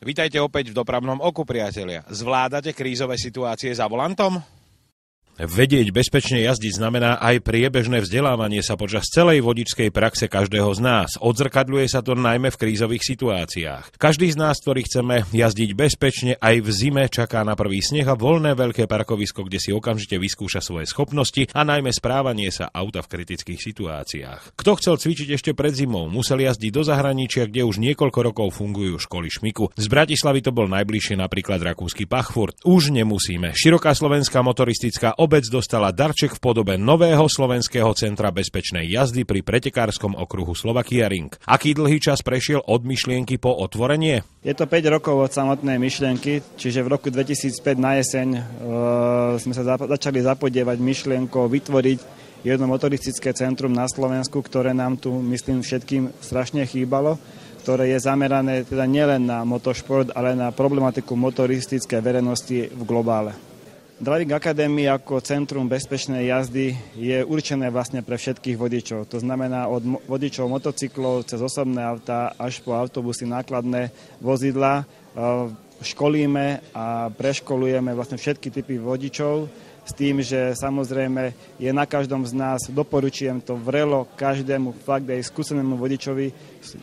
Vítajte opäť v dopravnom oku, priatelia. Zvládate krízové situácie za volantom? Vedieť bezpečne jazdiť znamená aj priebežné vzdelávanie sa počas celej vodičskej praxe každého z nás. Odzrkadľuje sa to najmä v krízových situáciách. Každý z nás, ktorý chceme jazdiť bezpečne, aj v zime čaká na prvý sneh a voľné veľké parkovisko, kde si okamžite vyskúša svoje schopnosti a najmä správanie sa auta v kritických situáciách. Kto chcel cvičiť ešte pred zimou, musel jazdiť do zahraničia, kde už niekoľko rokov fungujú školy šmiku. Z Bratislavy to bol najbližšie napríklad rakúsky Pachfurt. Už nemusíme. Široká slovenská motoristická obec dostala darček v podobe nového slovenského centra bezpečnej jazdy pri pretekárskom okruhu Slovakia Ring. Aký dlhý čas prešiel od myšlienky po otvorenie? Je to 5 rokov od samotnej myšlienky, čiže v roku 2005 na jeseň sme sa začali zapodievať myšlienkou vytvoriť jedno motoristické centrum na Slovensku, ktoré nám tu, myslím, všetkým strašne chýbalo, ktoré je zamerané teda nielen na motošport, ale na problematiku motoristickej verejnosti v globále. Driving Academy ako centrum bezpečnej jazdy je určené vlastne pre všetkých vodičov. To znamená od vodičov motocyklov cez osobné autá až po autobusy, nákladné vozidlá. Školíme a preškolujeme vlastne všetky typy vodičov s tým, že samozrejme je na každom z nás, doporučujem to vrelo každému fakt aj skúsenému vodičovi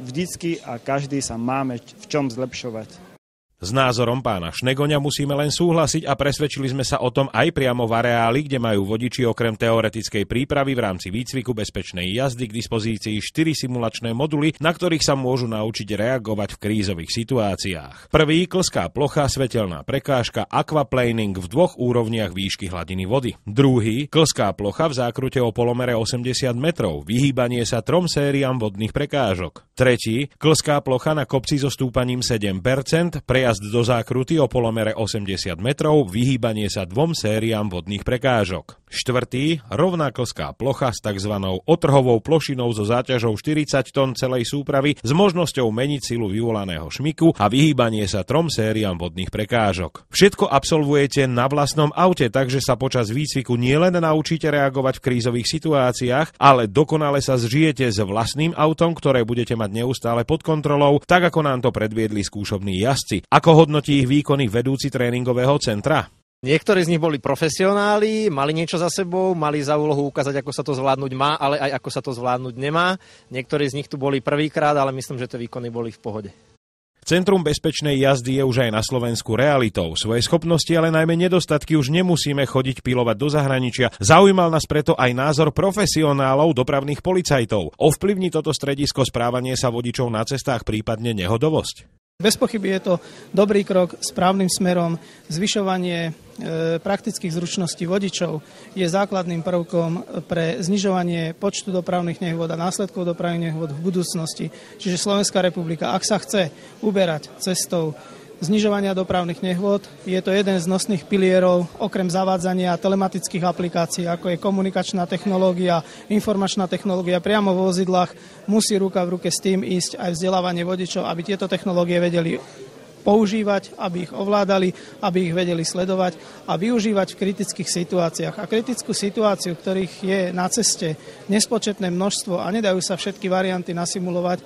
vždycky a každý sa máme v čom zlepšovať. S názorom pána Šnegoňa musíme len súhlasiť a presvedčili sme sa o tom aj priamo v areáli, kde majú vodiči okrem teoretickej prípravy v rámci výcviku bezpečnej jazdy k dispozícii 4 simulačné moduly, na ktorých sa môžu naučiť reagovať v krízových situáciách. Prvý, klská plocha, svetelná prekážka, aquaplaning v 2 úrovniach výšky hladiny vody. Druhý, klská plocha v zákrute o polomere 80 metrov, vyhýbanie sa 3 sériám vodných prekážok. Tretí, klská plocha na kopci so stúpaním 7%, prejazd do zákruty o polomere 80 metrov, vyhýbanie sa 2 sériám vodných prekážok. Štvrtý, rovná klská plocha s tzv. Otrhovou plošinou so záťažou 40 tón celej súpravy s možnosťou meniť silu vyvolaného šmiku a vyhýbanie sa 3 sériám vodných prekážok. Všetko absolvujete na vlastnom aute, takže sa počas výcviku nielen naučíte reagovať v krízových situáciách, ale dokonale sa zžijete s vlastným autom, ktoré budete mať neustále pod kontrolou, tak ako nám to predviedli skúšobní jazdci. Ako hodnotí ich výkony vedúci tréningového centra? Niektorí z nich boli profesionáli, mali niečo za sebou, mali za úlohu ukázať, ako sa to zvládnuť má, ale aj ako sa to zvládnuť nemá. Niektorí z nich tu boli prvýkrát, ale myslím, že tie výkony boli v pohode. Centrum bezpečnej jazdy je už aj na Slovensku realitou. Svoje schopnosti, ale najmä nedostatky už nemusíme chodiť pilovať do zahraničia. Zaujímal nás preto aj názor profesionálov, dopravných policajtov. Ovplyvní toto stredisko správanie sa vodičov na cestách, prípadne nehodovosť? Bez pochyby je to dobrý krok správnym smerom. Zvyšovanie praktických zručností vodičov je základným prvkom pre znižovanie počtu dopravných nehôd a následkov dopravných nehôd v budúcnosti. Čiže Slovenská republika, ak sa chce uberať cestou znižovania dopravných nehôd, je to jeden z nosných pilierov, okrem zavádzania telematických aplikácií, ako je komunikačná technológia, informačná technológia priamo vo vozidlách, musí ruka v ruke s tým ísť aj vzdelávanie vodičov, aby tieto technológie vedeli používať, aby ich ovládali, aby ich vedeli sledovať a využívať v kritických situáciách. A kritickú situáciu, ktorých je na ceste nespočetné množstvo a nedajú sa všetky varianty nasimulovať,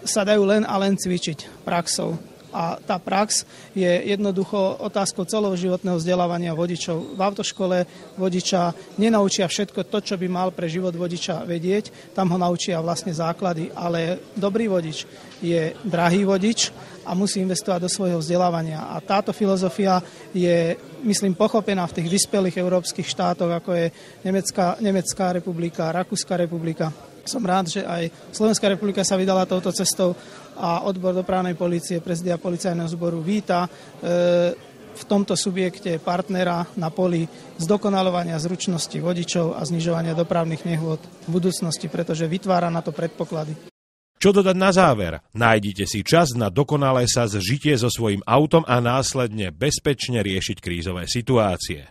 sa dajú len a len cvičiť praxou. A tá prax je jednoducho otázkou celoživotného vzdelávania vodičov. V autoškole vodiča nenaučia všetko to, čo by mal pre život vodiča vedieť. Tam ho naučia vlastne základy. Ale dobrý vodič je drahý vodič a musí investovať do svojho vzdelávania. A táto filozofia je, myslím, pochopená v tých vyspelých európskych štátoch, ako je Nemecká republika, Rakúska republika. Som rád, že aj Slovenská republika sa vydala touto cestou a odbor dopravnej polície, prezidia policajného zboru víta v tomto subjekte partnera na poli zdokonaľovania zručnosti vodičov a znižovania dopravných nehôd v budúcnosti, pretože vytvára na to predpoklady. Čo dodať na záver? Nájdite si čas na dokonalé sa zžitie so svojím autom a následne bezpečne riešiť krízové situácie.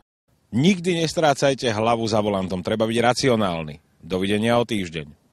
Nikdy nestrácajte hlavu za volantom, treba byť racionálny. Dovidenia o týždeň.